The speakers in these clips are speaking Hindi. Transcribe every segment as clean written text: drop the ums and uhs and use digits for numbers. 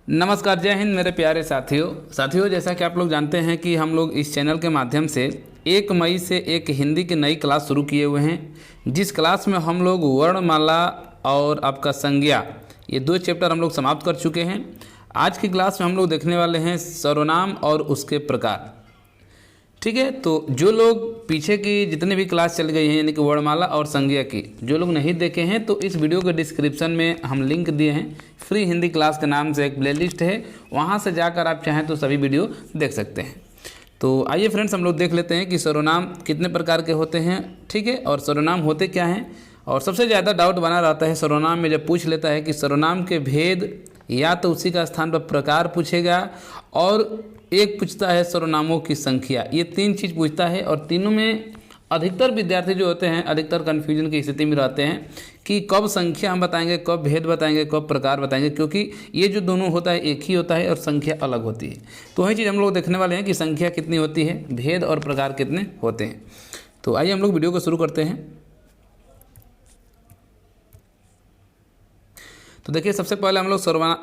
नमस्कार, जय हिंद मेरे प्यारे साथियों जैसा कि आप लोग जानते हैं कि हम लोग इस चैनल के माध्यम से 1 मई से एक हिंदी की नई क्लास शुरू किए हुए हैं, जिस क्लास में हम लोग वर्णमाला और आपका संज्ञा ये 2 चैप्टर हम लोग समाप्त कर चुके हैं। आज की क्लास में हम लोग देखने वाले हैं सर्वनाम और उसके प्रकार। ठीक है, तो जो लोग पीछे की जितने भी क्लास चल गई हैं यानी कि वर्णमाला और संज्ञा की जो लोग नहीं देखे हैं तो इस वीडियो के डिस्क्रिप्शन में हम लिंक दिए हैं। फ्री हिंदी क्लास के नाम से एक प्लेलिस्ट है, वहां से जाकर आप चाहें तो सभी वीडियो देख सकते हैं। तो आइए फ्रेंड्स, हम लोग देख लेते हैं कि सर्वनाम कितने प्रकार के होते हैं। ठीक है, और सर्वनाम होते क्या हैं। और सबसे ज़्यादा डाउट बना रहता है सर्वनाम में, जब पूछ लेता है कि सर्वनाम के भेद या तो उसी का स्थान पर प्रकार पूछेगा, और एक पूछता है सर्वनामों की संख्या। ये 3 चीज़ पूछता है, और तीनों में अधिकतर विद्यार्थी जो होते हैं अधिकतर कन्फ्यूजन की स्थिति में रहते हैं कि कब संख्या हम बताएंगे, कब भेद बताएंगे, कब प्रकार बताएंगे, क्योंकि ये जो दोनों होता है एक ही होता है और संख्या अलग होती है। तो वही चीज़ हम लोग देखने वाले हैं कि संख्या कितनी होती है, भेद और प्रकार कितने होते हैं। तो आइए हम लोग वीडियो को शुरू करते हैं। तो देखिए, सबसे पहले हम लोग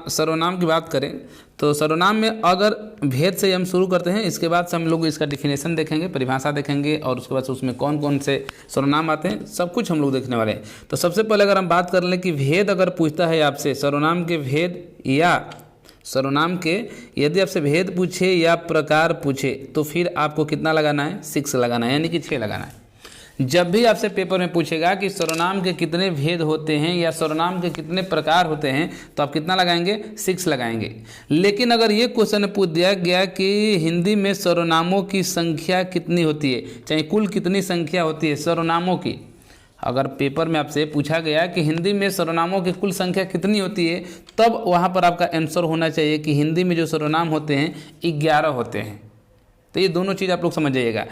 सर्वनाम की बात करें तो सर्वनाम में अगर भेद से हम शुरू करते हैं, इसके बाद से हम लोग इसका डिफिनेशन देखेंगे, परिभाषा देखेंगे, और उसके बाद से उसमें कौन कौन से सर्वनाम आते हैं सब कुछ हम लोग देखने वाले हैं। तो सबसे पहले अगर हम बात कर लें कि भेद अगर पूछता है आपसे, सर्वनाम के भेद या सर्वनाम के यदि आपसे भेद पूछे या प्रकार पूछे तो फिर आपको कितना लगाना है, 6 लगाना है, यानी कि 6 लगाना है। जब भी आपसे पेपर में पूछेगा कि सर्वनाम के कितने भेद होते हैं या सर्वनाम के कितने प्रकार होते हैं तो आप कितना लगाएंगे, 6 लगाएंगे। लेकिन अगर ये क्वेश्चन पूछ दिया गया कि हिंदी में सर्वनामों की संख्या कितनी होती है, चाहे कुल कितनी संख्या होती है सर्वनामों की, अगर पेपर में आपसे पूछा गया कि हिंदी में सर्वनामों की कुल संख्या कितनी होती है, तब वहाँ पर आपका आंसर होना चाहिए कि हिंदी में जो सर्वनाम होते हैं 11 होते हैं। तो ये दोनों चीज़ आप लोग समझ जाइएगा।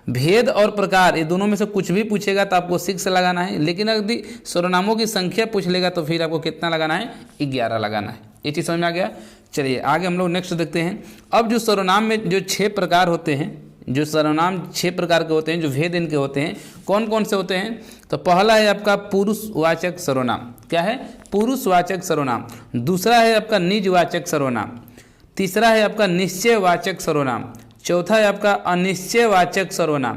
भेद और प्रकार ये दोनों में से कुछ भी पूछेगा तो आपको 6 लगाना है, लेकिन यदि सर्वनामों की संख्या पूछ लेगा तो फिर आपको कितना लगाना है, 11 लगाना है। ये चीज़ समझ में आ गया। चलिए आगे हम लोग नेक्स्ट देखते हैं। अब जो सर्वनाम में जो 6 प्रकार होते हैं, जो सर्वनाम 6 प्रकार के होते हैं, जो भेद इनके होते हैं, कौन कौन से होते हैं। तो पहला है आपका पुरुषवाचक सर्वनाम। क्या है, पुरुषवाचक सर्वनाम। दूसरा है आपका निजवाचक सर्वनाम। तीसरा है आपका निश्चयवाचक सर्वनाम। चौथा है आपका अनिश्चयवाचक सर्वनाम।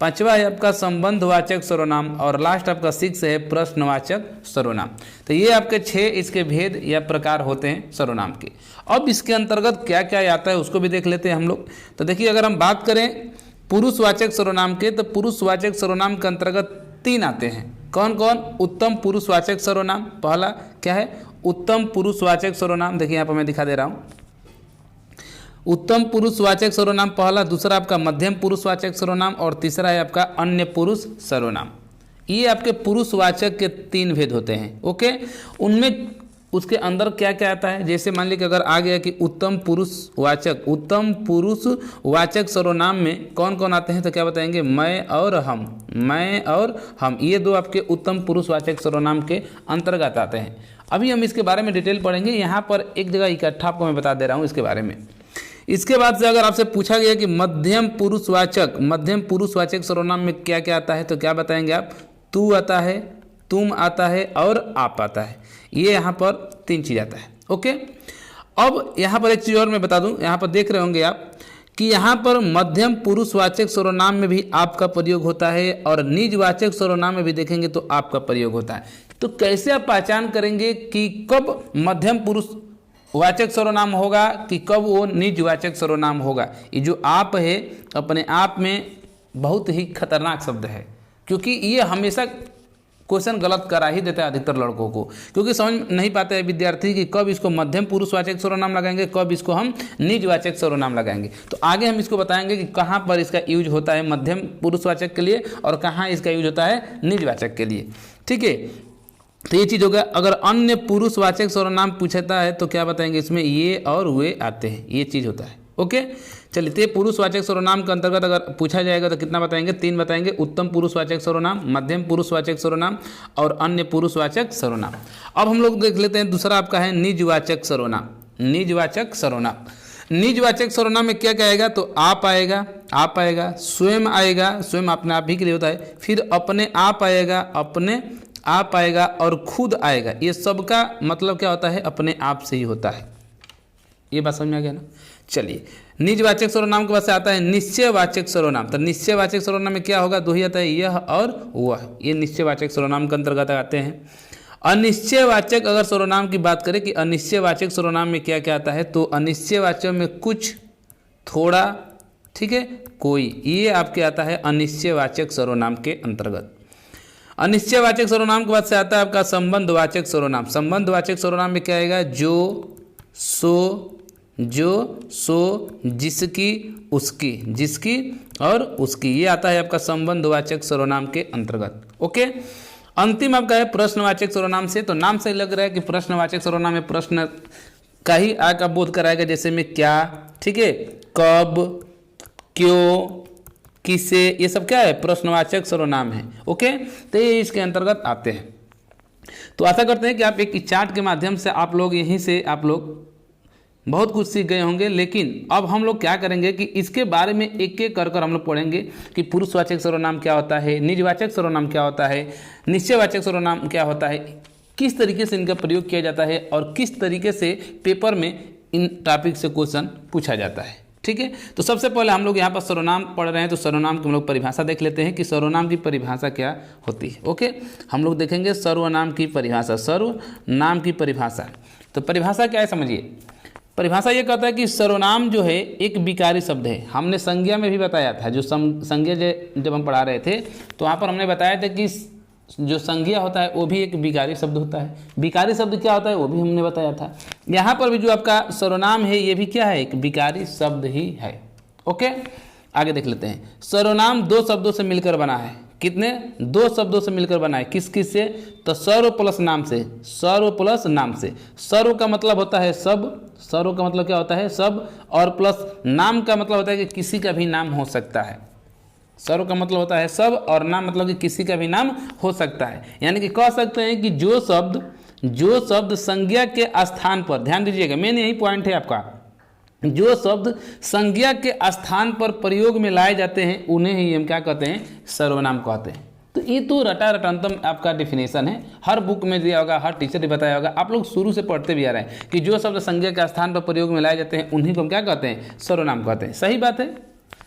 5वां है आपका संबंधवाचक सर्वनाम, और लास्ट आपका 6 है प्रश्नवाचक सर्वनाम। तो ये आपके 6 इसके भेद या प्रकार होते हैं सर्वनाम के। अब इसके अंतर्गत क्या क्या आता है उसको भी देख लेते हैं हम लोग। तो देखिए, अगर हम बात करें पुरुषवाचक सर्वनाम के, तो पुरुषवाचक सर्वनाम के अंतर्गत 3 आते हैं। कौन कौन। उत्तम पुरुषवाचक सर्वनाम। पहला क्या है, उत्तम पुरुषवाचक सर्वनाम। देखिए यहाँ पर मैं दिखा दे रहा हूँ, उत्तम पुरुषवाचक सर्वनाम पहला। दूसरा आपका मध्यम पुरुषवाचक सर्वनाम, और तीसरा है आपका अन्य पुरुष सर्वनाम। ये आपके पुरुषवाचक के 3 भेद होते हैं। ओके, उनमें उसके अंदर क्या क्या आता है, जैसे मान लीजिए अगर आ गया कि उत्तम पुरुषवाचक सर्वनाम में कौन कौन आते हैं, तो क्या बताएंगे, मैं और हम। ये 2 आपके उत्तम पुरुषवाचक सर्वनाम के अंतर्गत आते हैं। अभी हम इसके बारे में डिटेल पढ़ेंगे, यहाँ पर एक जगह इकट्ठा आपको मैं बता दे रहा हूँ इसके बारे में। इसके बाद से अगर आपसे पूछा गया कि मध्यम पुरुषवाचक सर्वनाम में क्या क्या आता है, तो क्या बताएंगे आप, तू आता है, तुम आता है और आप आता है। ये यहाँ पर 3 चीज़ आता है। ओके, अब यहाँ पर एक चीज़ और मैं बता दूँ, यहाँ पर देख रहे होंगे आप कि यहाँ पर मध्यम पुरुषवाचक सर्वनाम में भी आपका प्रयोग होता है, और निजवाचक सर्वनाम में भी देखेंगे तो आपका प्रयोग होता है। तो कैसे आप पहचान करेंगे कि कब मध्यम पुरुषवाचक सर्वनाम होगा कि कब वो निजवाचक सर्वनाम होगा। ये जो आप है अपने आप में बहुत ही खतरनाक शब्द है, क्योंकि ये हमेशा क्वेश्चन गलत करा ही देता है अधिकतर लड़कों को, क्योंकि समझ नहीं पाते हैं विद्यार्थी कि कब इसको मध्यम पुरुषवाचक सर्वनाम लगाएंगे, कब इसको हम निजवाचक सर्वनाम लगाएंगे। तो आगे हम इसको बताएंगे कि कहाँ पर इसका यूज होता है मध्यम पुरुषवाचक के लिए और कहाँ इसका यूज होता है निजवाचक के लिए। ठीक है, तो ये चीज़ हो गया। अगर अन्य पुरुषवाचक सर्वनाम पूछता है तो क्या बताएंगे, इसमें ये और वे आते हैं, ये चीज़ होता है। ओके, चलिए, तो पुरुषवाचक सर्वनाम के अंतर्गत अगर पूछा जाएगा तो कितना बताएंगे, 3 बताएंगे। उत्तम पुरुषवाचक सर्वनाम, मध्यम पुरुषवाचक सर्वनाम और अन्य पुरुषवाचक सर्वनाम। अब हम लोग देख लेते हैं दूसरा आपका है निजवाचक सर्वनाम। निजवाचक सर्वनाम में क्या क्या आएगा, तो आप आएगा, स्वयं आएगा, स्वयं अपने आप ही के लिए होता है, फिर अपने आप आएगा, और खुद आएगा। ये सबका मतलब क्या होता है, अपने आप से ही होता है। ये बात समझ में आ गया ना। चलिए, निजवाचक सर्वनाम के बाद से आता है निश्चयवाचक सर्वनाम। तो निश्चयवाचक सर्वनाम में क्या होगा, दो ही आता है, यह और वह, ये निश्चयवाचक सर्वनाम के अंतर्गत आते हैं। अनिश्चयवाचक अगर सर्वनाम की बात करें कि अनिश्चयवाचक सर्वनाम में क्या क्या आता है, तो अनिश्चयवाचक में कुछ, थोड़ा, ठीक है, कोई, ये आपके आता है अनिश्चयवाचक सर्वनाम के अंतर्गत। अनिश्चयवाचक सर्वनाम के बाद से आता है आपका संबंधवाचक सर्वनाम। संबंधवाचक सर्वनाम में क्या आएगा, जो, सो, जिसकी, उसकी, जिसकी और उसकी, ये आता है आपका संबंधवाचक सर्वनाम के अंतर्गत। ओके, अंतिम आपका है प्रश्नवाचक सर्वनाम से। तो नाम से लग रहा है कि प्रश्नवाचक सर्वनाम में प्रश्न का ही आपका बोध कराएगा, जैसे में क्या, ठीक है, कब, क्यों, किसे, ये सब क्या है, प्रश्नवाचक सर्वनाम है। ओके, तो ये इसके अंतर्गत आते हैं। तो आशा करते हैं कि आप एक चार्ट के माध्यम से आप लोग यहीं से आप लोग बहुत कुछ सीख गए होंगे। लेकिन अब हम लोग क्या करेंगे कि इसके बारे में एक एक कर हम लोग पढ़ेंगे कि पुरुषवाचक सर्वनाम क्या होता है, निजवाचक सर्वनाम क्या होता है, निश्चयवाचक सर्वनाम क्या होता है, किस तरीके से इनका प्रयोग किया जाता है और किस तरीके से पेपर में इन टॉपिक से क्वेश्चन पूछा जाता है। ठीक है, तो सबसे पहले हम लोग यहाँ पर सर्वनाम पढ़ रहे हैं, तो सर्वनाम की हम लोग परिभाषा देख लेते हैं कि सर्वनाम की परिभाषा क्या होती है। ओके, हम लोग देखेंगे सर्वनाम की परिभाषा। सर्वनाम की परिभाषा, तो परिभाषा क्या है समझिए। परिभाषा ये कहता है कि सर्वनाम जो है एक विकारी शब्द है। हमने संज्ञा में भी बताया था, जो संज्ञा जब हम पढ़ा रहे थे तो वहाँ पर हमने बताया था कि जो संज्ञा होता है वो भी एक विकारी शब्द होता है। विकारी शब्द क्या होता है वो भी हमने बताया था। यहाँ पर भी जो आपका सर्वनाम है ये भी क्या है, एक विकारी शब्द ही है। ओके, आगे देख लेते हैं। सर्वनाम दो शब्दों से मिलकर बना है। कितने, दो शब्दों से मिलकर बना है। किस किस से, तो सर्व प्लस नाम से। सर्व प्लस नाम से, सर्व का मतलब होता है सब, सर्व का मतलब क्या होता है सब, और प्लस नाम का मतलब होता है कि किसी का भी नाम हो सकता है। सर्व का मतलब होता है सब और नाम मतलब कि किसी का भी नाम हो सकता है। यानी कि कह सकते हैं कि जो शब्द संज्ञा के स्थान पर, ध्यान दीजिएगा मेन यही पॉइंट है आपका, जो शब्द संज्ञा के स्थान पर प्रयोग में लाए जाते हैं उन्हें ही हम क्या कहते हैं, सर्वनाम कहते हैं। तो ये तो रटा रटांतम आपका डिफिनेशन है, हर बुक में दिया होगा, हर टीचर ने बताया होगा, आप लोग शुरू से पढ़ते भी आ रहे हैं कि जो शब्द संज्ञा के स्थान पर प्रयोग में लाए जाते हैं उन्हीं को हम क्या कहते हैं, सर्वनाम कहते हैं। सही बात है,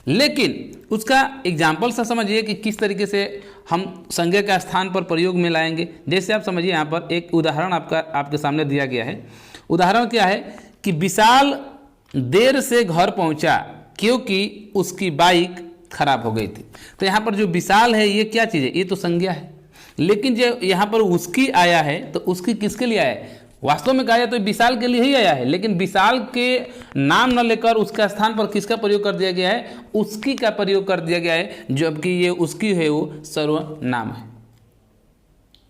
लेकिन उसका एग्जाम्पल सा समझिए कि किस तरीके से हम संज्ञा के स्थान पर प्रयोग में लाएंगे। जैसे आप समझिए, यहाँ पर एक उदाहरण आपके सामने दिया गया है। उदाहरण क्या है कि विशाल देर से घर पहुंचा क्योंकि उसकी बाइक खराब हो गई थी। तो यहाँ पर जो विशाल है ये क्या चीज़ है, ये तो संज्ञा है। लेकिन जो यहाँ पर उसकी आया है तो उसकी किसके लिए आया है, वास्तव में कहा जाए तो विशाल के लिए ही आया है, लेकिन विशाल के नाम न लेकर उसका स्थान पर किसका प्रयोग कर दिया गया है, उसकी का प्रयोग कर दिया गया है, जबकि ये उसकी है वो सर्वनाम है।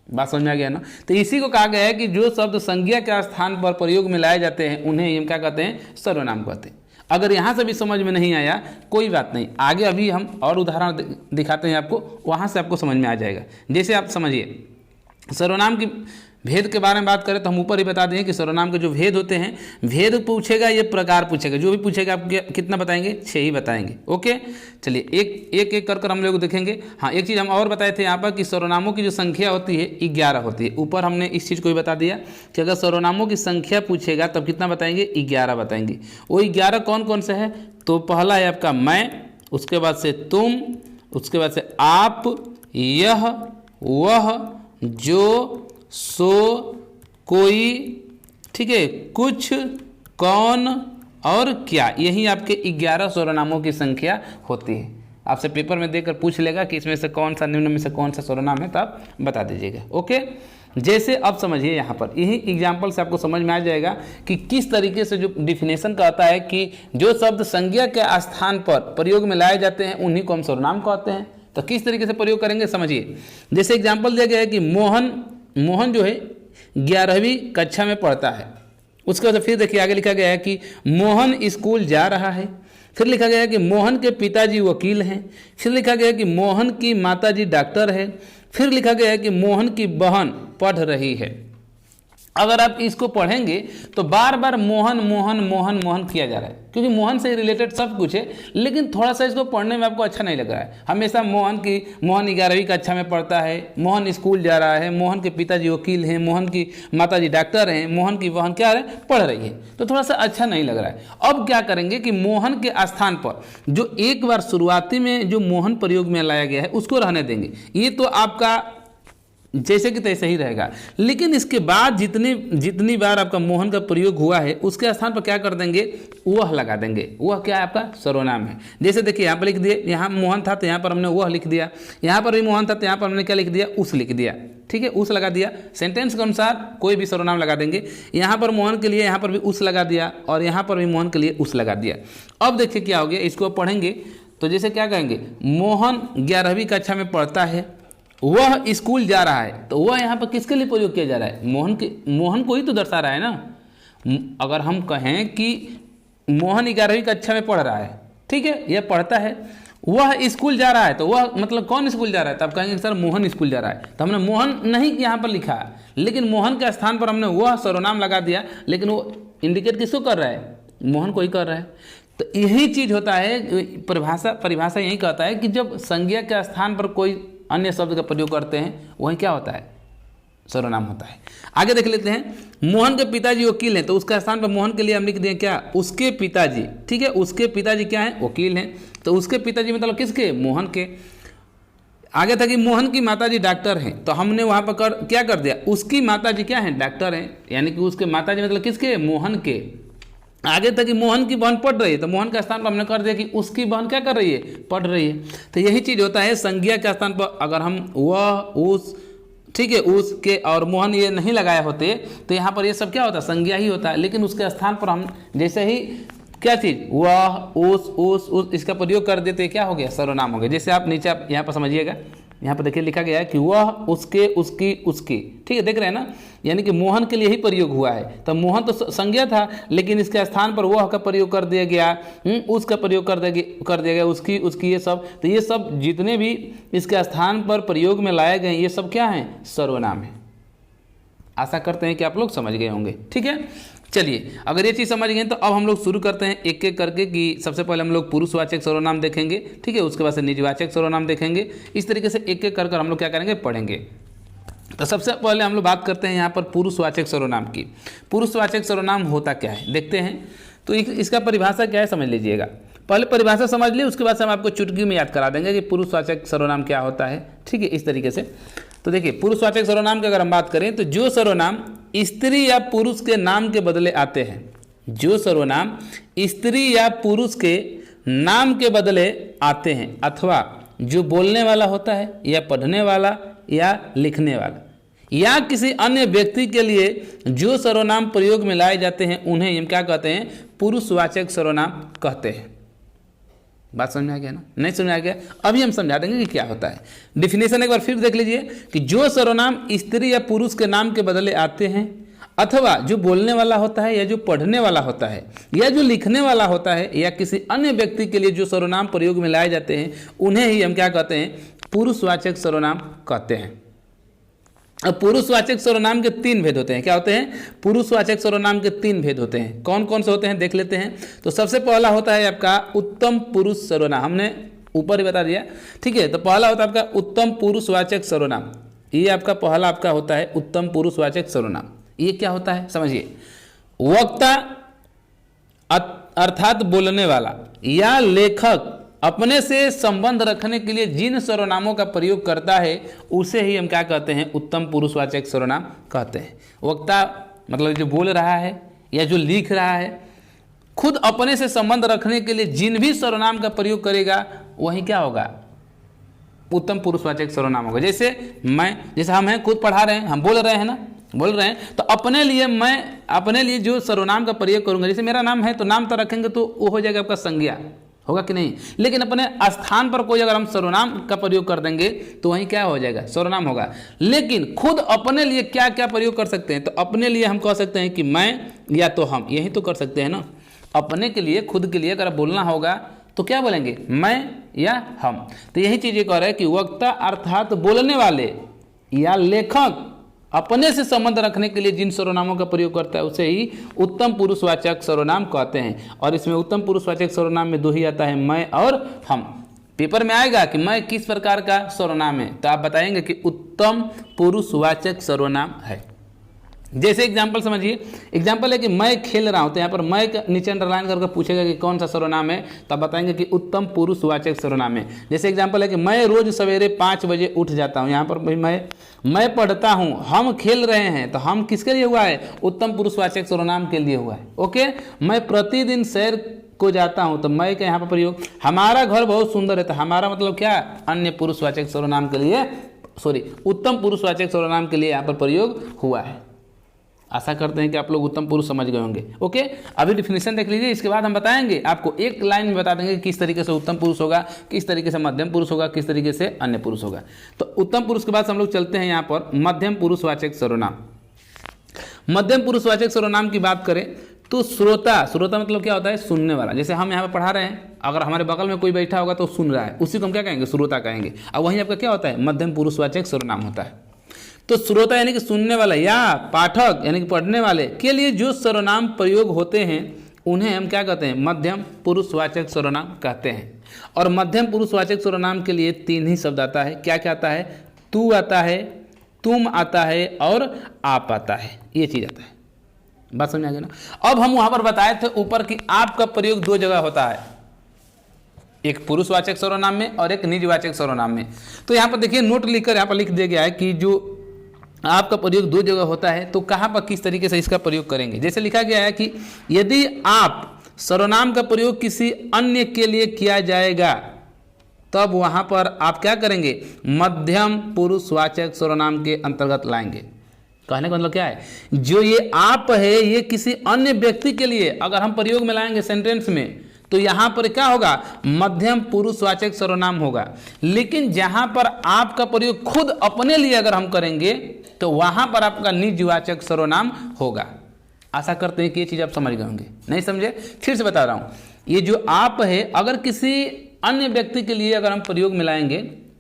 बात समझ में आ गया ना। तो इसी को कहा गया है कि जो शब्द संज्ञा के स्थान पर प्रयोग में लाए जाते हैं उन्हें हम क्या कहते हैं, सर्वनाम कहते हैं। अगर यहाँ से भी समझ में नहीं आया कोई बात नहीं, आगे अभी हम और उदाहरण दिखाते हैं आपको, वहाँ से आपको समझ में आ जाएगा। जैसे आप समझिए, सर्वनाम की भेद के बारे में बात करें तो हम ऊपर ही बता दें कि सर्वनाम के जो भेद होते हैं, भेद पूछेगा ये प्रकार पूछेगा, जो भी पूछेगा आप कितना बताएंगे, 6 ही बताएंगे। ओके, चलिए एक कर हम लोग देखेंगे। हाँ, एक चीज़ हम और बताए थे यहाँ पर कि सर्वनामों की जो संख्या होती है 11 होती है। ऊपर हमने इस चीज़ को भी बता दिया कि अगर सर्वनामों की संख्या पूछेगा तब कितना बताएंगे, 11 बताएंगे। वो 11 कौन कौन से है, तो पहला है आपका मैं, उसके बाद से तुम, उसके बाद से आप, यह, वह, जो, सो, कोई, ठीक है, कुछ, कौन और क्या। यही आपके 11 सर्वनामों की संख्या होती है। आपसे पेपर में देकर पूछ लेगा कि इसमें से कौन सा, निम्न में से कौन सा सर्वनाम है, तो आप बता दीजिएगा। ओके, जैसे अब समझिए, यहाँ पर यही एग्जाम्पल से आपको समझ में आ जाएगा कि किस तरीके से जो डिफिनेशन कहता है कि जो शब्द संज्ञा के स्थान पर प्रयोग में लाए जाते हैं उन्हीं को हम सर्वनाम कहते हैं। तो किस तरीके से प्रयोग करेंगे समझिए। जैसे एग्जाम्पल दिया गया है कि मोहन जो है 11वीं कक्षा में पढ़ता है। उसके बाद फिर देखिए आगे लिखा गया है कि मोहन स्कूल जा रहा है। फिर लिखा गया है कि मोहन के पिताजी वकील हैं। फिर लिखा गया है कि मोहन की माताजी डॉक्टर है। फिर लिखा गया है कि मोहन की बहन पढ़ रही है। अगर आप इसको पढ़ेंगे तो बार बार मोहन मोहन मोहन मोहन किया जा रहा है, क्योंकि मोहन से रिलेटेड सब कुछ है, लेकिन थोड़ा सा इसको पढ़ने में आपको अच्छा नहीं लग रहा है। हमेशा मोहन 11वीं कक्षा में पढ़ता है, मोहन स्कूल जा रहा है, मोहन के पिताजी वकील हैं, मोहन की माताजी डॉक्टर हैं, मोहन की बहन क्या है पढ़ रही है, तो थोड़ा सा अच्छा नहीं लग रहा है। अब क्या करेंगे कि मोहन के स्थान पर जो एक बार शुरुआती में जो मोहन प्रयोग में लाया गया है उसको रहने देंगे, ये तो आपका जैसे कि तैसे ही रहेगा। लेकिन इसके बाद जितनी बार आपका मोहन का प्रयोग हुआ है उसके स्थान पर क्या कर देंगे, वह लगा देंगे। वह क्या है, आपका सर्वनाम है। जैसे देखिए यहाँ पर लिख दिए, यहाँ मोहन था तो यहाँ पर हमने वह लिख दिया, यहाँ पर भी मोहन था तो यहाँ पर हमने क्या लिख दिया, उस लिख दिया। ठीक है, उस लगा दिया। सेंटेंस के अनुसार कोई भी सर्वनाम लगा देंगे। यहाँ पर मोहन के लिए यहाँ पर भी उस लगा दिया, और यहाँ पर भी मोहन के लिए उस लगा दिया। अब देखिए क्या हो गया, इसको पढ़ेंगे तो जैसे क्या कहेंगे, मोहन 11वीं कक्षा में पढ़ता है, वह स्कूल जा रहा है, तो वह यहाँ पर किसके लिए प्रयोग किया जा रहा है, मोहन को ही तो दर्शा रहा है ना। अगर हम कहें कि मोहन 11वीं कक्षा में पढ़ रहा है, ठीक है, यह पढ़ता है, वह स्कूल जा रहा है, तो वह मतलब कौन स्कूल जा रहा है, तब कहेंगे सर मोहन स्कूल जा रहा है। तो हमने मोहन नहीं यहाँ पर लिखा, लेकिन मोहन के स्थान पर हमने वह सर्वनाम लगा दिया, लेकिन वो इंडिकेट किसको कर रहा है, मोहन को ही कर रहा है। तो यही चीज होता है, परिभाषा यही कहता है कि जब संज्ञा के स्थान पर कोई अन्य शब्द का प्रयोग करते हैं वही क्या होता है, सर्वनाम होता है। आगे देख लेते हैं, मोहन के पिताजी वकील हैं, तो उसका स्थान पर मोहन के लिए हम लिख दें क्या, उसके पिताजी। ठीक है, उसके पिताजी क्या हैं, वकील हैं, तो उसके पिताजी मतलब किसके, मोहन के। आगे था कि मोहन की माताजी डॉक्टर हैं, तो हमने वहां पर क्या कर दिया, उसकी माताजी क्या हैं, डॉक्टर हैं, यानी कि उसके माताजी मतलब किसके, मोहन के। आगे तक कि मोहन की बहन पढ़ रही है, तो मोहन के स्थान पर हमने कर दिया कि उसकी बहन क्या कर रही है, पढ़ रही है। तो यही चीज होता है, संज्ञा के स्थान पर अगर हम वह, उस, ठीक है, उसके और मोहन ये नहीं लगाए होते तो यहाँ पर ये सब क्या होता है, संज्ञा ही होता है। लेकिन उसके स्थान पर हम जैसे ही क्या चीज, वह, उस इसका प्रयोग कर देते, क्या हो गया, सर्वनाम हो गया। जैसे आप नीचे आप यहाँ पर समझिएगा, यहाँ पर देखिए लिखा गया है कि वह, उसके, उसकी, उसकी। ठीक है, देख रहे हैं ना, यानी कि मोहन के लिए ही प्रयोग हुआ है। तो मोहन तो संज्ञा था, लेकिन इसके स्थान पर वह का प्रयोग कर दिया गया, उसका प्रयोग कर दिया गया, उसकी, उसकी, ये सब। तो ये सब जितने भी इसके स्थान पर प्रयोग में लाए गए ये सब क्या हैं, सर्वनाम है। आशा करते हैं कि आप लोग समझ गए होंगे। ठीक है, चलिए, अगर ये चीज़ समझ गए तो अब हम लोग शुरू करते हैं एक एक करके, कि सबसे पहले हम लोग पुरुषवाचक सर्वनाम देखेंगे, ठीक है, उसके बाद से निजवाचक सर्वनाम देखेंगे। इस तरीके से एक एक कर हम लोग क्या करेंगे, पढ़ेंगे। तो सबसे पहले हम लोग बात करते हैं यहाँ पर पुरुषवाचक सर्वनाम की। पुरुषवाचक सर्वनाम होता क्या है, देखते हैं। तो इसका परिभाषा क्या है, समझ लीजिएगा। पहले परिभाषा समझ ली, उसके बाद से हम आपको चुटकी में याद करा देंगे कि पुरुषवाचक सर्वनाम क्या होता है। ठीक है, इस तरीके से। तो देखिए, पुरुषवाचक सर्वनाम की अगर हम बात करें तो जो सर्वनाम स्त्री या पुरुष के नाम के बदले आते हैं, जो सर्वनाम स्त्री या पुरुष के नाम के बदले आते हैं, अथवा जो बोलने वाला होता है या पढ़ने वाला या लिखने वाला या किसी अन्य व्यक्ति के लिए जो सर्वनाम प्रयोग में लाए जाते हैं, उन्हें हम क्या कहते हैं, पुरुषवाचक सर्वनाम कहते हैं। बात समझ में आ गया ना, नहीं समझ में आ गया, अभी हम समझा देंगे कि क्या होता है। डिफिनेशन एक बार फिर देख लीजिए कि जो सर्वनाम स्त्री या पुरुष के नाम के बदले आते हैं, अथवा जो बोलने वाला होता है या जो पढ़ने वाला होता है या जो लिखने वाला होता है या किसी अन्य व्यक्ति के लिए जो सर्वनाम प्रयोग में लाए जाते हैं, उन्हें ही हम क्या कहते हैं, पुरुषवाचक सर्वनाम कहते हैं। अब पुरुषवाचक सर्वनाम के 3 भेद होते हैं। क्या होते हैं, पुरुषवाचक सर्वनाम के 3 भेद होते हैं। कौन कौन से होते हैं, देख लेते हैं। तो सबसे पहला होता है आपका उत्तम पुरुष सर्वनाम, हमने ऊपर ही बता दिया। ठीक है, तो पहला होता है आपका उत्तम पुरुषवाचक सर्वनाम। ये आपका पहला आपका होता है उत्तम पुरुषवाचक सर्वनाम। ये क्या होता है, समझिए। वक्ता अर्थात बोलने वाला या लेखक अपने से संबंध रखने के लिए जिन सर्वनामों का प्रयोग करता है, उसे ही हम क्या कहते हैं, उत्तम पुरुषवाचक सर्वनाम कहते हैं। वक्ता मतलब जो बोल रहा है या जो लिख रहा है, खुद अपने से संबंध रखने के लिए जिन भी सर्वनाम का प्रयोग करेगा, वही क्या होगा, उत्तम पुरुषवाचक सर्वनाम होगा। जैसे हम हैं, खुद पढ़ा रहे हैं, हम बोल रहे हैं ना, बोल रहे हैं, तो अपने लिए मैं अपने लिए जो सर्वनाम का प्रयोग करूंगा, जैसे मेरा नाम है तो नाम तो रखेंगे तो वो हो जाएगा आपका संज्ञा, होगा कि नहीं। लेकिन अपने स्थान पर कोई अगर हम सर्वनाम का प्रयोग कर देंगे तो वहीं क्या हो जाएगा, सर्वनाम होगा। लेकिन खुद अपने लिए क्या क्या प्रयोग कर सकते हैं, तो अपने लिए हम कह सकते हैं कि मैं या तो हम, यही तो कर सकते हैं ना। अपने के लिए, खुद के लिए अगर बोलना होगा तो क्या बोलेंगे, मैं या हम। तो यही चीज़ ये कह रहा है कि वक्ता अर्थात बोलने वाले या लेखक अपने से संबंध रखने के लिए जिन सर्वनामों का प्रयोग करता है उसे ही उत्तम पुरुषवाचक सर्वनाम कहते हैं। और इसमें उत्तम पुरुषवाचक सर्वनाम में दो ही आता है, मैं और हम। पेपर में आएगा कि मैं किस प्रकार का सर्वनाम है, तो आप बताएंगे कि उत्तम पुरुषवाचक सर्वनाम है। जैसे एग्जाम्पल समझिए, एग्जाम्पल है कि मैं खेल रहा हूँ, तो यहाँ पर मैं का नीचे अंडरलाइन करके पूछेगा कि कौन सा सर्वनाम है, तो आप बताएंगे कि उत्तम पुरुषवाचक सर्वनाम है। जैसे एग्जाम्पल है कि मैं रोज सवेरे 5 बजे उठ जाता हूँ, यहाँ पर भाई मैं पढ़ता हूँ, हम खेल रहे हैं, तो हम किसके लिए हुआ है, उत्तम पुरुषवाचक सर्वनाम के लिए हुआ है। ओके, मैं प्रतिदिन सैर को जाता हूँ, तो मैं का यहाँ पर प्रयोग, हमारा घर बहुत सुंदर है, तो हमारा मतलब क्या, अन्य पुरुषवाचक सर्वनाम के लिए, उत्तम पुरुषवाचक सर्वनाम के लिए यहाँ पर प्रयोग हुआ है। आशा करते हैं कि आप लोग उत्तम पुरुष समझ गए होंगे। ओके, अभी डिफिनेशन देख लीजिए, इसके बाद हम बताएंगे आपको, एक लाइन में बता देंगे किस तरीके से उत्तम पुरुष होगा, किस तरीके से मध्यम पुरुष होगा, किस तरीके से अन्य पुरुष होगा। तो उत्तम पुरुष के बाद हम लोग चलते हैं यहाँ पर मध्यम पुरुषवाचक सर्वनाम। मध्यम पुरुषवाचक सर्वनाम की बात करें तो श्रोता मतलब क्या होता है, सुनने वाला। जैसे हम यहाँ पर पढ़ा रहे हैं, अगर हमारे बगल में कोई बैठा होगा तो सुन रहा है, उसी को हम क्या कहेंगे, श्रोता कहेंगे। और वहीं आपका क्या होता है, मध्यम पुरुषवाचक सर्वनाम होता है। तो श्रोता यानी कि सुनने वाला, या पाठक यानी कि पढ़ने वाले के लिए जो सर्वनाम प्रयोग होते हैं उन्हें हम क्या कहते हैं, मध्यम पुरुषवाचक सर्वनाम कहते हैं। और मध्यम पुरुषवाचक सर्वनाम के लिए 3 ही शब्द आता है। क्या क्या आता है, तू आता है, तुम आता है और आप आता है, ये चीज आता है। बात समझ आ गया ना। अब हम वहां पर बताए थे ऊपर कि आप का प्रयोग 2 जगह होता है, एक पुरुषवाचक सर्वनाम में और एक निजवाचक सर्वनाम में। तो यहाँ पर देखिए, नोट लिखकर यहाँ पर लिख दिया गया है कि जो आपका प्रयोग 2 जगह होता है, तो कहाँ पर किस तरीके से इसका प्रयोग करेंगे। जैसे लिखा गया है कि यदि आप सर्वनाम का प्रयोग किसी अन्य के लिए किया जाएगा, तब वहां पर आप क्या करेंगे, मध्यम पुरुषवाचक सर्वनाम के अंतर्गत लाएंगे। कहने का मतलब क्या है, जो ये आप है ये किसी अन्य व्यक्ति के लिए अगर हम प्रयोग में लाएंगे सेंटेंस में, तो यहां पर क्या होगा, मध्यम पुरुषवाचक सर्वनाम होगा। लेकिन जहां पर आपका प्रयोग खुद अपने लिए अगर हम करेंगे, तो वहां पर आपका निजवाचक सर्वनाम होगा। आशा करते हैं कि ये चीज आप समझ गए होंगे। नहीं समझे, फिर से बता रहा हूं, ये जो आप है अगर किसी अन्य व्यक्ति के लिए अगर हम प्रयोग में लाएंगे,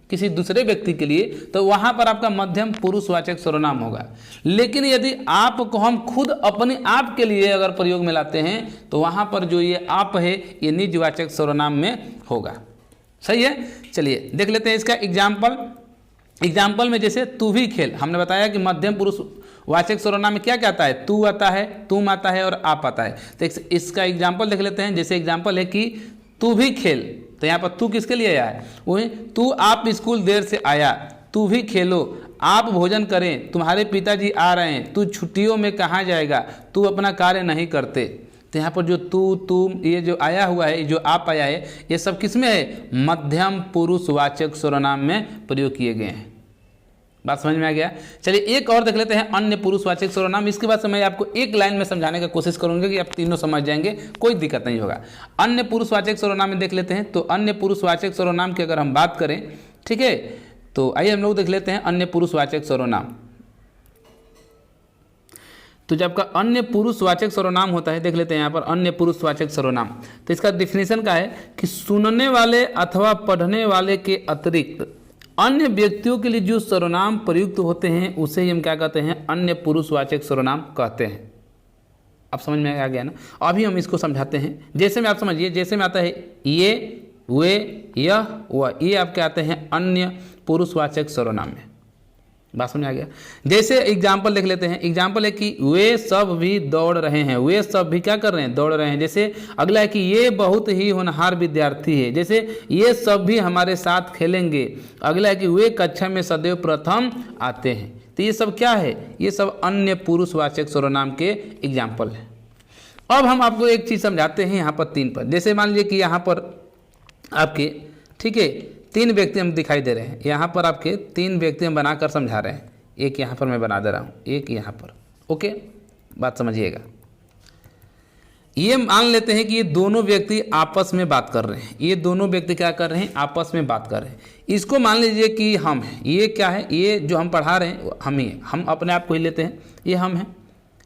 किसी दूसरे व्यक्ति के लिए, तो वहां पर आपका मध्यम पुरुषवाचक सर्वनाम होगा। लेकिन यदि आप को हम खुद अपने आप के लिए अगर प्रयोग में लाते हैं, तो वहां पर जो ये आप है ये निजवाचक सर्वनाम में होगा। सही है, चलिए देख लेते हैं इसका एग्जाम्पल में जैसे तू भी खेल, हमने बताया कि मध्यम पुरुषवाचक सर्वनाम में क्या क्या आता है, तू आता है, तुम आता है और आप आता है। तो इसका एग्जाम्पल देख लेते हैं। जैसे एग्जाम्पल है कि तू भी खेल, तो यहाँ पर तू किसके लिए आया है, वही तू आप स्कूल देर से आया, तू भी खेलो, आप भोजन करें, तुम्हारे पिताजी आ रहे हैं, तू छुट्टियों में कहाँ जाएगा, तू अपना कार्य नहीं करते। तो यहाँ पर जो तू, तुम, ये जो आया हुआ है, जो आप आया है, ये सब किस में है, मध्यम पुरुषवाचक सर्वनाम में प्रयोग किए गए हैं। बात समझ में आ गया। चलिए एक और देख लेते हैं, अन्य पुरुषवाचक सर्वनाम। इसके बाद से मैं आपको एक लाइन में समझाने का कोशिश करूंगा कि आप तीनों समझ जाएंगे, कोई दिक्कत नहीं होगा। अन्य पुरुषवाचक सर्वनाम में देख लेते हैं। तो अन्य पुरुषवाचक सर्वनाम की अगर हम बात करें, ठीक है, तो आइए हम लोग देख लेते हैं अन्य पुरुषवाचक सर्वनाम। तो जब का अन्य पुरुषवाचक सर्वनाम होता है, देख लेते हैं यहाँ पर अन्य पुरुषवाचक सर्वनाम। तो इसका डिफिनेशन का है कि सुनने वाले अथवा पढ़ने वाले के अतिरिक्त अन्य व्यक्तियों के लिए जो सर्वनाम प्रयुक्त होते हैं उसे ही हम क्या कहते हैं, अन्य पुरुषवाचक सर्वनाम कहते हैं। अब समझ में आ गया ना। अभी हम इसको समझाते हैं। जैसे में आप समझिए, जैसे में आता है ये, वे, यह, वह, ये आपके आते हैं अन्य पुरुषवाचक सर्वनाम में। बात समझ आ गया। जैसे एग्जाम्पल देख लेते हैं। एग्जाम्पल है कि वे सब भी दौड़ रहे हैं, वे सब भी क्या कर रहे हैं, दौड़ रहे हैं। जैसे अगला है कि ये बहुत ही होनहार विद्यार्थी है, जैसे ये सब भी हमारे साथ खेलेंगे। अगला है कि वे कक्षा में सदैव प्रथम आते हैं। तो ये सब क्या है, ये सब अन्य पुरुषवाचक सर्वनाम के एग्जाम्पल है। अब हम आपको एक चीज़ समझाते हैं यहाँ पर 3 पर। जैसे मान लीजिए कि यहाँ पर आपके, ठीक है, 3 व्यक्ति हम दिखाई दे रहे हैं। यहाँ पर आपके 3 व्यक्ति हम बनाकर समझा रहे हैं। एक यहाँ पर मैं बना दे रहा हूँ, एक यहाँ पर। ओके, बात समझिएगा। ये मान लेते हैं कि ये दोनों व्यक्ति आपस में बात कर रहे हैं। ये दोनों व्यक्ति क्या कर रहे हैं, आपस में बात कर रहे हैं। इसको मान लीजिए कि हम हैं। ये क्या है, ये जो हम पढ़ा रहे हैं हम ही हैं, हम अपने आप को ही लेते हैं, ये हम हैं।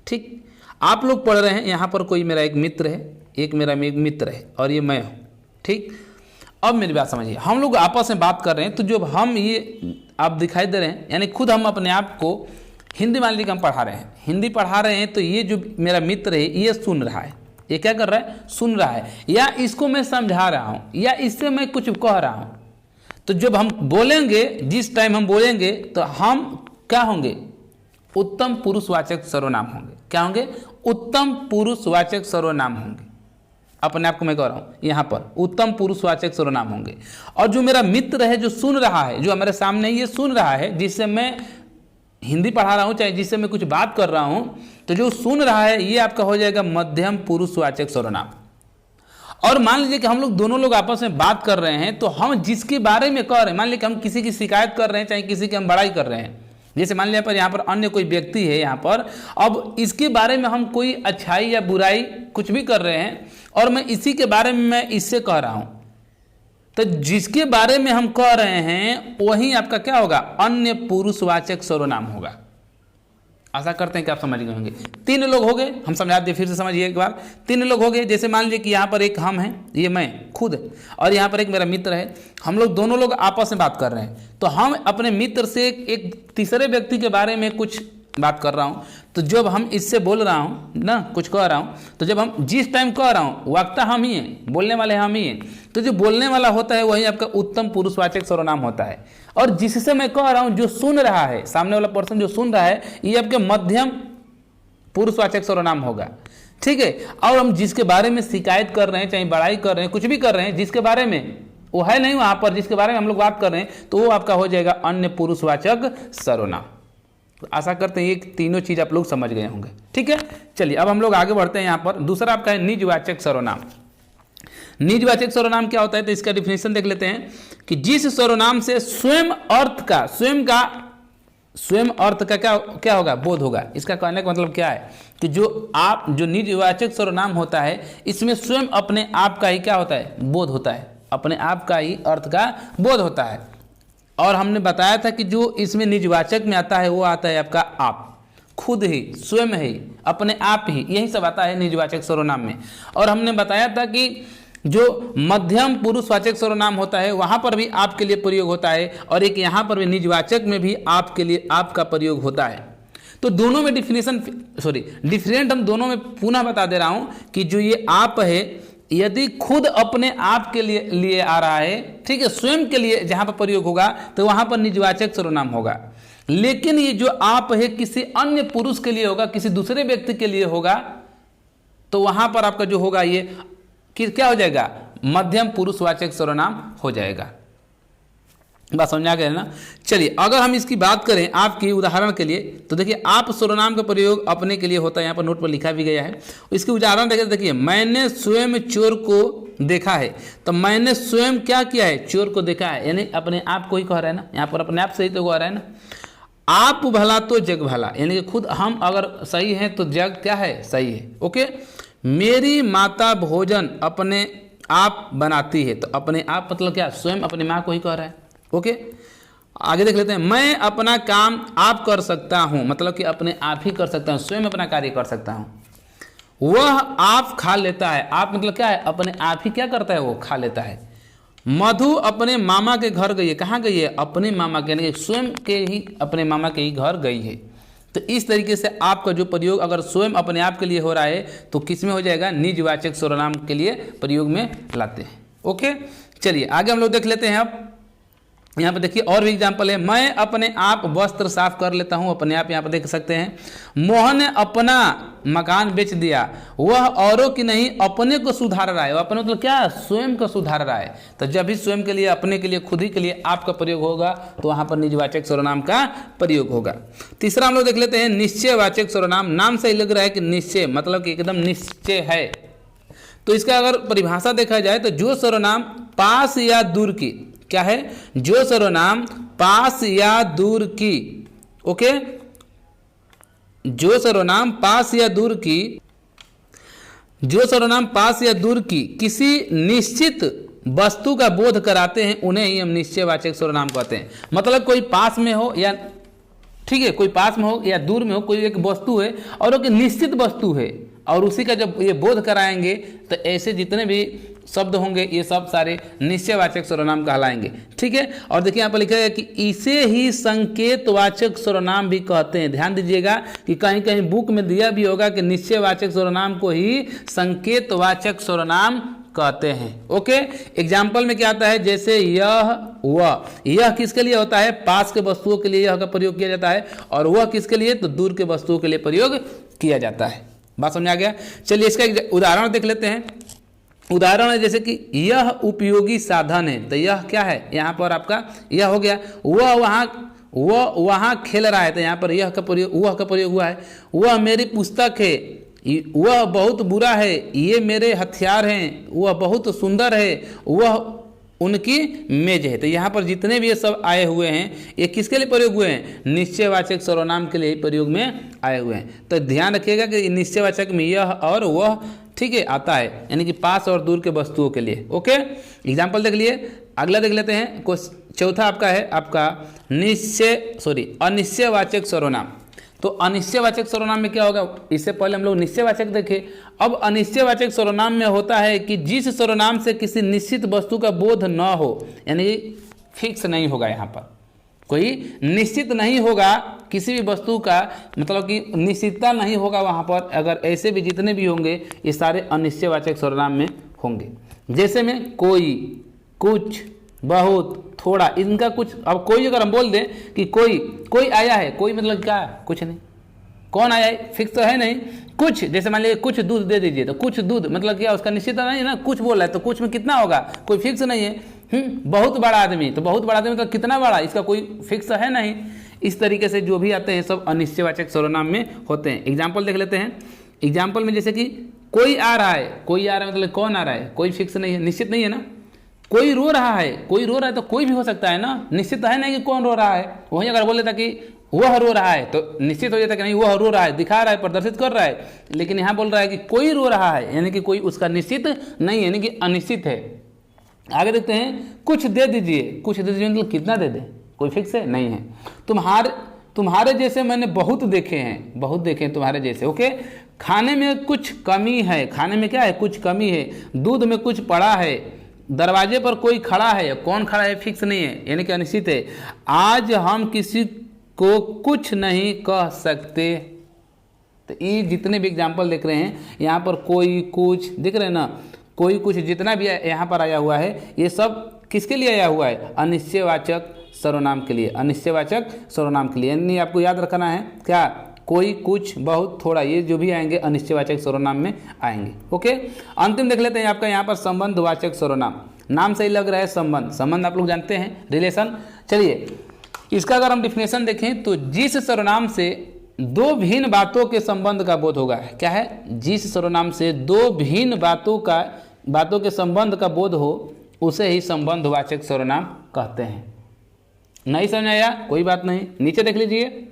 ठीक, आप लोग पढ़ रहे हैं, यहाँ पर कोई मेरा एक मित्र है, एक मेरा मित्र है और ये मैं हूँ। ठीक, अब मेरी बात समझिए, हम लोग आपस में बात कर रहे हैं, तो जो हम ये आप दिखाई दे रहे हैं, यानी खुद हम अपने आप को हिंदी मान लीजिए कि हम पढ़ा रहे हैं, हिंदी पढ़ा रहे हैं, तो ये जो मेरा मित्र है ये सुन रहा है, ये क्या कर रहा है, सुन रहा है, या इसको मैं समझा रहा हूँ, या इससे मैं कुछ कह रहा हूँ। तो जब हम बोलेंगे, जिस टाइम हम बोलेंगे, तो हम क्या होंगे, उत्तम पुरुषवाचक सर्वनाम होंगे। क्या होंगे, उत्तम पुरुषवाचक सर्वनाम होंगे। अपने आप को मैं कह रहा हूँ, यहाँ पर उत्तम पुरुषवाचक सर्वनाम होंगे। और जो मेरा मित्र है, जो सुन रहा है, जो हमारे सामने ये सुन रहा है, जिससे मैं हिंदी पढ़ा रहा हूँ, चाहे जिससे मैं कुछ बात कर रहा हूँ, तो जो सुन रहा है ये आपका हो जाएगा मध्यम पुरुषवाचक सर्वनाम। और मान लीजिए कि हम लोग दोनों लोग आपस में बात कर रहे हैं, तो हम जिसके बारे में कह रहे हैं, मान लीजिए कि हम किसी की शिकायत कर रहे हैं, चाहे किसी की हम बड़ाई कर रहे हैं, जैसे मान लीजिए पर यहाँ पर अन्य कोई व्यक्ति है यहाँ पर, अब इसके बारे में हम कोई अच्छाई या बुराई कुछ भी कर रहे हैं, और मैं इसी के बारे में मैं इससे कह रहा हूँ, तो जिसके बारे में हम कह रहे हैं वही आपका क्या होगा, अन्य पुरुषवाचक सर्वनाम होगा। आशा करते हैं कि आप समझ गए होंगे। 3 लोग हो गए, हम समझा दिए, फिर से समझिए एक बार। 3 लोग हो गए, जैसे मान लीजिए कि यहाँ पर एक हम हैं, ये मैं खुद, और यहाँ पर एक मेरा मित्र है, हम लोग दोनों लोग आपस में बात कर रहे हैं। तो हम अपने मित्र से एक तीसरे व्यक्ति के बारे में कुछ बात कर रहा हूँ, तो जब हम इससे बोल रहा हूँ ना, कुछ कह रहा हूँ, तो जब हम जिस टाइम कह रहा हूँ वक्ता हम ही हैं, बोलने वाले हम ही हैं, तो जो बोलने वाला होता है वही आपका उत्तम पुरुषवाचक सर्वनाम होता है। और जिससे मैं कह रहा हूँ, जो सुन रहा है, सामने वाला पर्सन जो सुन रहा है, ये आपके मध्यम पुरुषवाचक सर्वनाम होगा। ठीक है। और हम जिसके बारे में शिकायत कर रहे हैं, चाहे बड़ाई कर रहे हैं, कुछ भी कर रहे हैं, जिसके बारे में वो है नहीं वहां पर, जिसके बारे में हम लोग बात कर रहे हैं, तो वो आपका हो जाएगा अन्य पुरुषवाचक सर्वनाम। तो आशा करते हैं ये तीनों चीज आप लोग समझ गए होंगे। ठीक है, चलिए अब हम लोग आगे बढ़ते हैं। यहाँ पर दूसरा आपका है निजवाचक सर्वनाम। निजवाचक सर्वनाम क्या होता है, तो इसका डिफिनेशन देख लेते हैं कि जिस सर्वनाम से स्वयं अर्थ का क्या होगा, बोध होगा। इसका कहने का मतलब क्या है कि जो निजवाचक सर्वनाम होता है, इसमें स्वयं अपने आप का ही क्या होता है, बोध होता है, अपने आप का ही अर्थ का बोध होता है। और हमने बताया था कि जो इसमें निजवाचक में आता है वो आता है आपका आप, खुद ही, स्वयं ही, अपने आप ही, यही सब आता है निजवाचक सर्वनाम में। और हमने बताया था कि जो मध्यम पुरुषवाचक सर्वनाम होता है वहां पर भी आपके लिए प्रयोग होता है, और एक यहाँ पर भी निजवाचक में भी आपके लिए आपका प्रयोग होता है। तो दोनों में डिफरेंट हम दोनों में पुनः बता दे रहा हूं कि जो ये आप है, यदि खुद अपने आप के लिए आ रहा है, ठीक है, स्वयं के लिए जहां पर प्रयोग होगा तो वहां पर निजवाचक सर्वनाम होगा। लेकिन ये जो आप है किसी अन्य पुरुष के लिए होगा, किसी दूसरे व्यक्ति के लिए होगा, तो वहां पर आपका जो होगा ये क्या हो जाएगा, मध्यम पुरुषवाचक सर्वनाम हो जाएगा। बात समझा गया ना। चलिए अगर हम इसकी बात करें आपकी उदाहरण के लिए, तो देखिए आप सर्वनाम का प्रयोग अपने के लिए होता है, यहाँ पर नोट पर लिखा भी गया है। इसकी उदाहरण देखिए, मैंने स्वयं चोर को देखा है। तो मैंने स्वयं क्या किया है, चोर को देखा है, यानी अपने आप को ही कह रहा है ना, यहाँ पर अपने आप से ही तो कह रहा है ना। आप भला तो जग भला, यानी कि खुद हम अगर सही हैं तो जग क्या है, सही है। ओके। मेरी माता भोजन अपने आप बनाती है। तो अपने आप मतलब क्या, स्वयं अपने माँ को ही कह रहा है। ओके, आगे देख लेते हैं। मैं अपना काम आप कर सकता हूं, मतलब कि अपने आप ही कर सकता हूं, स्वयं अपना कार्य कर सकता हूं। वह आप खा लेता है। आप मतलब क्या है, अपने आप ही क्या करता है, वो खा लेता है। मधु अपने मामा के घर गई है। कहाँ गई है, अपने मामा के, यानी स्वयं के ही, अपने मामा के ही घर गई है। तो इस तरीके से आपका जो प्रयोग अगर स्वयं अपने आप के लिए हो रहा है तो किस में हो जाएगा, निजवाचक सर्वनाम के लिए प्रयोग में लाते हैं। ओके, चलिए आगे हम लोग देख लेते हैं। अब यहाँ पर देखिए और भी एग्जाम्पल है। मैं अपने आप वस्त्र साफ कर लेता हूँ। अपने आप यहाँ पर देख सकते हैं। मोहन ने अपना मकान बेच दिया। वह औरों की नहीं अपने को सुधार रहा है। वह अपने मतलब क्या, स्वयं को सुधार रहा है। तो जब भी स्वयं के लिए, अपने के लिए, खुद ही के लिए आपका प्रयोग होगा तो वहाँ पर निजवाचक सर्वनाम का प्रयोग होगा। तीसरा हम लोग देख लेते हैं निश्चयवाचक सर्वनाम। नाम से ही लग रहा है कि निश्चय, मतलब कि एकदम निश्चय है। तो इसका अगर परिभाषा देखा जाए तो जो सर्वनाम पास या दूर की, क्या है, जो सर्वनाम पास या दूर की, ओके, जो सर्वनाम पास या दूर की, जो सर्वनाम पास या दूर की किसी निश्चित वस्तु का बोध कराते हैं उन्हें ही हम निश्चयवाचक सर्वनाम कहते हैं। मतलब कोई पास में हो या, ठीक है, कोई पास में हो या दूर में हो, कोई एक वस्तु है और वो निश्चित वस्तु है और उसी का जब ये बोध कराएंगे तो ऐसे जितने भी शब्द होंगे ये सब सारे निश्चयवाचक सर्वनाम कहलाएंगे। ठीक है, और देखिए यहाँ पर लिखा है कि इसे ही संकेतवाचक सर्वनाम भी कहते हैं। ध्यान दीजिएगा कि कहीं कहीं बुक में दिया भी होगा कि निश्चयवाचक सर्वनाम को ही संकेतवाचक सर्वनाम कहते हैं। ओके, एग्जाम्पल में क्या आता है, जैसे यह वह, यह किसके लिए होता है, पास के वस्तुओं के लिए यह का प्रयोग किया जाता है, और वह किसके लिए, तो दूर के वस्तुओं के लिए प्रयोग किया जाता है। बात समझ आ गया। चलिए इसका एक उदाहरण देख लेते हैं। उदाहरण है जैसे कि यह उपयोगी साधन है, तो यह क्या है, यहाँ पर आपका यह हो गया। वह वहाँ खेल रहा है, तो यहाँ पर यह का प्रयोग, वह का प्रयोग हुआ है। वह मेरी पुस्तक है, वह बहुत बुरा है, ये मेरे हथियार हैं, वह बहुत सुंदर है, वह उनकी मेज है। तो यहाँ पर जितने भी ये सब आए हुए हैं ये किसके लिए प्रयोग हुए हैं, निश्चयवाचक सर्वनाम के लिए प्रयोग में आए हुए हैं। तो ध्यान रखिएगा कि निश्चयवाचक में यह और वह, ठीक है, आता है, यानी कि पास और दूर के वस्तुओं के लिए। ओके, एग्जाम्पल देख लिए। अगला देख लेते हैं, चौथा आपका है आपका अनिश्चयवाचक सर्वनाम। तो अनिश्चयवाचक सर्वनाम में क्या होगा, इससे पहले हम लोग निश्चयवाचक देखे। अब अनिश्चयवाचक सर्वनाम में होता है कि जिस सर्वनाम से किसी निश्चित वस्तु का बोध न हो, यानी फिक्स नहीं होगा, यहाँ पर कोई निश्चित नहीं होगा किसी भी वस्तु का, मतलब कि निश्चितता नहीं होगा वहाँ पर। अगर ऐसे भी जितने भी होंगे ये सारे अनिश्चयवाचक सर्वनाम में होंगे। जैसे में कोई, कुछ, बहुत, थोड़ा, इनका कुछ, अब कोई अगर हम बोल दें कि कोई आया है, कोई मतलब क्या, कुछ नहीं, कौन आया है फिक्स तो है नहीं। कुछ, जैसे मान लीजिए कुछ दूध दे दीजिए, तो कुछ दूध मतलब क्या, उसका निश्चित नहीं है ना, कुछ बोल रहा है तो कुछ में कितना होगा, कोई फिक्स नहीं है। बहुत बड़ा आदमी, तो बहुत बड़ा आदमी तो कितना बड़ा, इसका कोई फिक्स है नहीं। इस तरीके से जो भी आते हैं सब अनिश्चयवाचक सर्वनाम में होते हैं। एग्जाम्पल देख लेते हैं। एग्जाम्पल में जैसे कि कोई आ रहा है, कोई आ रहा है मतलब कौन आ रहा है, कोई फिक्स नहीं है, निश्चित नहीं है ना। कोई रो रहा है, कोई रो रहा है तो कोई भी हो सकता है ना, निश्चित है नहीं कि कौन रो रहा है। वहीं अगर बोल देता कि वह रो रहा है तो निश्चित हो जाता कि नहीं वह रो रहा है, दिखा रहा है, प्रदर्शित कर रहा है। लेकिन यहाँ बोल रहा है कि कोई रो रहा है, यानी कि कोई उसका निश्चित नहीं है, यानी कि अनिश्चित है। आगे देखते हैं, कुछ दे दीजिए, कुछ दे दीजिए मतलब कितना दे दे, कोई फिक्स है नहीं है। तुम्हारे जैसे मैंने बहुत देखे हैं, बहुत देखे हैं तुम्हारे जैसे। ओके, खाने में कुछ कमी है, खाने में क्या है, कुछ कमी है। दूध में कुछ पड़ा है, दरवाजे पर कोई खड़ा है, कौन खड़ा है फिक्स नहीं है, यानी कि अनिश्चित है। आज हम किसी को कुछ नहीं कह सकते। तो ये जितने भी एग्जाम्पल देख रहे हैं यहाँ पर, कोई, कुछ दिख रहे हैं ना, कोई, कुछ, जितना भी यहाँ पर आया हुआ है ये सब किसके लिए आया हुआ है, अनिश्चयवाचक सर्वनाम के लिए, अनिश्चयवाचक सर्वनाम के लिए। यानी आपको याद रखना है क्या, कोई, कुछ, बहुत, थोड़ा, ये जो भी आएंगे अनिश्चयवाचक सर्वनाम में आएंगे। ओके, अंतिम देख लेते हैं आपका यहाँ पर संबंधवाचक सर्वनाम। नाम से ही लग रहा है संबंध, संबंध आप लोग जानते हैं, रिलेशन। चलिए इसका अगर हम डिफिनेशन देखें तो जिस सर्वनाम से दो भिन्न बातों के संबंध का बोध होगा, क्या है, जिस सर्वनाम से दो भिन्न बातों के संबंध का बोध हो उसे ही संबंधवाचक सर्वनाम कहते हैं। नहीं समझ आया, कोई बात नहीं, नीचे देख लीजिए।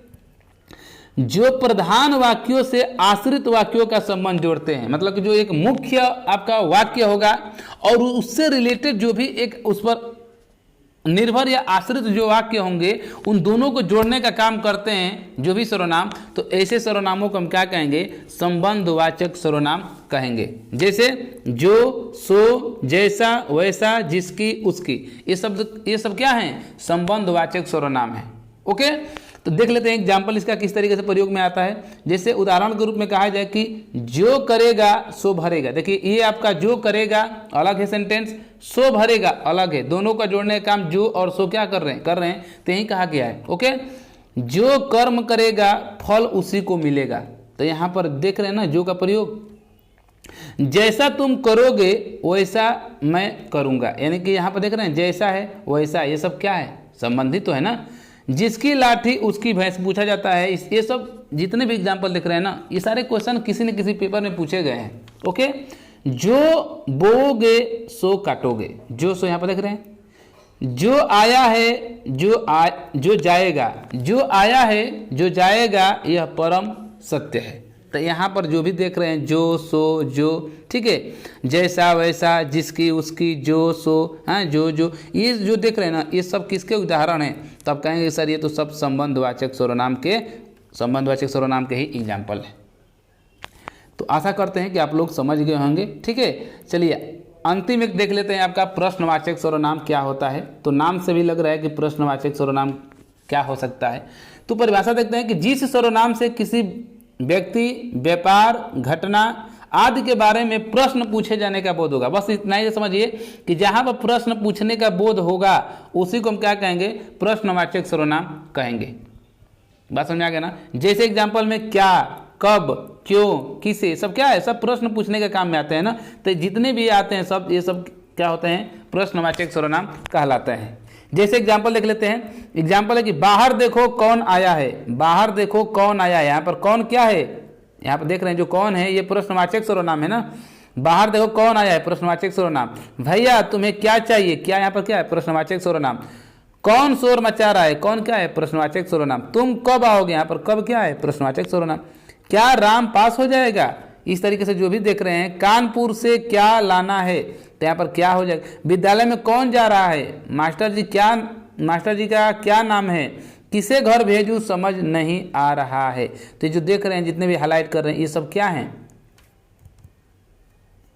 जो प्रधान वाक्यों से आश्रित वाक्यों का संबंध जोड़ते हैं, मतलब कि जो एक मुख्य आपका वाक्य होगा और उससे रिलेटेड जो भी एक उस पर निर्भर या आश्रित जो वाक्य होंगे उन दोनों को जोड़ने का काम करते हैं जो भी सर्वनाम। तो ऐसे सर्वनामों को हम क्या कहेंगे, संबंधवाचक सर्वनाम कहेंगे। जैसे जो, सो, जैसा, वैसा, जिसकी, उसकी, ये सब क्या हैं, संबंधवाचक सर्वनाम है। ओके, तो देख लेते हैं एग्जाम्पल इसका किस तरीके से प्रयोग में आता है। जैसे उदाहरण के रूप में कहा जाए कि जो करेगा सो भरेगा। देखिए ये आपका जो करेगा अलग है सेंटेंस, सो भरेगा अलग है, दोनों का जोड़ने का काम जो और सो क्या कर रहे हैं, तो यही कहा गया है। ओके, जो कर्म करेगा फल उसी को मिलेगा। तो यहाँ पर देख रहे हैं ना जो का प्रयोग। जैसा तुम करोगे वैसा मैं करूँगा, यानी कि यहाँ पर देख रहे हैं जैसा है वैसा, ये सब क्या है, संबंधित तो है ना। जिसकी लाठी उसकी भैंस पूछा जाता है। ये सब जितने भी एग्जाम्पल दिख रहे हैं ना, ये सारे क्वेश्चन किसी न किसी पेपर में पूछे गए हैं। ओके, जो बोगे सो काटोगे, जो सो यहाँ पर देख रहे हैं। जो आया है जो जाएगा, जो आया है जो जाएगा यह परम सत्य है। तो यहाँ पर जो भी देख रहे हैं जो, सो, जो, ठीक है, जैसा, वैसा, जिसकी, उसकी, जो, सो, हाँ, जो, ये जो देख रहे हैं ना ये सब किसके उदाहरण हैं। तो आप कहेंगे सर ये तो सब संबंधवाचक सर्वनाम के ही एग्जाम्पल है। तो आशा करते हैं कि आप लोग समझ गए होंगे। ठीक है, चलिए अंतिम एक देख लेते हैं, आपका प्रश्नवाचक सर्वनाम क्या होता है। तो नाम से भी लग रहा है कि प्रश्नवाचक सर्वनाम क्या हो सकता है। तो परिभाषा देखते हैं कि जिस सर्वनाम से किसी व्यक्ति, व्यापार, घटना आदि के बारे में प्रश्न पूछे जाने का बोध होगा। बस इतना ही समझिए कि जहां पर प्रश्न पूछने का बोध होगा उसी को हम क्या कहेंगे, प्रश्नवाचक सर्वनाम कहेंगे। बात समझ आ गया ना। जैसे एग्जांपल में क्या, कब, क्यों, किसे, सब क्या है, सब प्रश्न पूछने के काम में आते हैं ना। तो जितने भी आते हैं सब, ये सब क्या होते हैं, प्रश्नवाचक सर्वनाम कहलाते हैं। जैसे एग्जांपल देख लेते हैं। एग्जांपल है कि बाहर देखो कौन आया है। बाहर देखो कौन आया है, यहाँ पर कौन क्या है, यहाँ पर देख रहे हैं जो कौन है ये प्रश्नवाचक सर्वनाम है ना। बाहर देखो कौन आया है, प्रश्नवाचक सर्वनाम। भैया तुम्हें क्या चाहिए, क्या यहाँ पर क्या है, प्रश्नवाचक सर्वनाम। कौन शोर मचा रहा है, कौन क्या है, प्रश्नवाचक सर्वनाम। तुम कब आओगे, यहाँ पर कब क्या है, प्रश्नवाचक सर्वनाम। क्या राम पास हो जाएगा, इस तरीके से जो भी देख रहे हैं। कानपुर से क्या लाना है, तो यहाँ पर क्या हो जाएगा। विद्यालय में कौन जा रहा है, मास्टर जी का क्या नाम है। किसे घर भेजूं समझ नहीं आ रहा है। तो जो देख रहे हैं, जितने भी हाईलाइट कर रहे हैं, ये सब क्या हैं,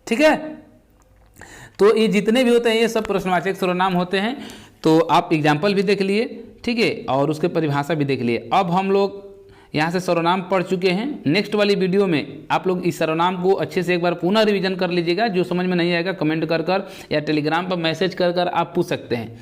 ठीक है। तो ये जितने भी होते हैं ये सब प्रश्नवाचक सर्वनाम होते हैं। तो आप एग्जाम्पल भी देख लिए, ठीक है, और उसके परिभाषा भी देख लिए। अब हम लोग यहाँ से सर्वनाम पढ़ चुके हैं। नेक्स्ट वाली वीडियो में आप लोग इस सर्वनाम को अच्छे से एक बार पुनः रिवीजन कर लीजिएगा। जो समझ में नहीं आएगा कमेंट कर या टेलीग्राम पर मैसेज कर आप पूछ सकते हैं।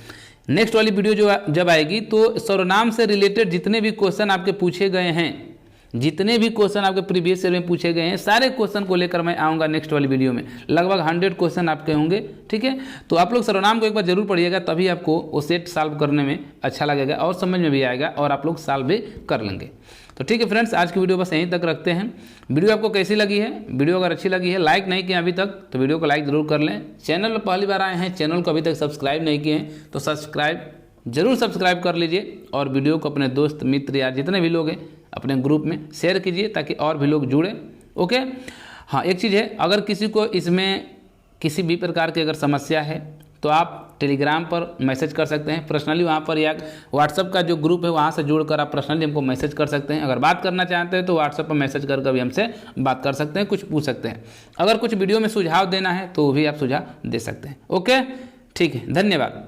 नेक्स्ट वाली वीडियो जो जब आएगी तो सर्वनाम से रिलेटेड जितने भी क्वेश्चन आपके पूछे गए हैं, जितने भी क्वेश्चन आपके प्रीवियस ईयर में पूछे गए हैं, सारे क्वेश्चन को लेकर मैं आऊँगा नेक्स्ट वाली वीडियो में। लगभग 100 क्वेश्चन आपके होंगे, ठीक है। तो आप लोग सर्वनाम को एक बार जरूर पढ़िएगा, तभी आपको वो सेट सॉल्व करने में अच्छा लगेगा और समझ में भी आएगा और आप लोग सॉल्व भी कर लेंगे। तो ठीक है फ्रेंड्स, आज की वीडियो बस यहीं तक रखते हैं। वीडियो आपको कैसी लगी है, वीडियो अगर अच्छी लगी है, लाइक नहीं किए अभी तक तो वीडियो को लाइक जरूर कर लें। चैनल पर पहली बार आए हैं, चैनल को अभी तक सब्सक्राइब नहीं किए हैं तो जरूर सब्सक्राइब कर लीजिए और वीडियो को अपने दोस्त, मित्र या जितने भी लोग हैं अपने ग्रुप में शेयर कीजिए ताकि और भी लोग जुड़े। ओके, हाँ एक चीज़ है, अगर किसी को इसमें किसी भी प्रकार की अगर समस्या है तो आप टेलीग्राम पर मैसेज कर सकते हैं पर्सनली वहाँ पर, या व्हाट्सअप का जो ग्रुप है वहाँ से जुड़कर आप पर्सनली हमको मैसेज कर सकते हैं। अगर बात करना चाहते हैं तो व्हाट्सअप पर मैसेज करके भी हमसे बात कर सकते हैं, कुछ पूछ सकते हैं। अगर कुछ वीडियो में सुझाव देना है तो भी आप सुझाव दे सकते हैं। ओके, ठीक है, धन्यवाद।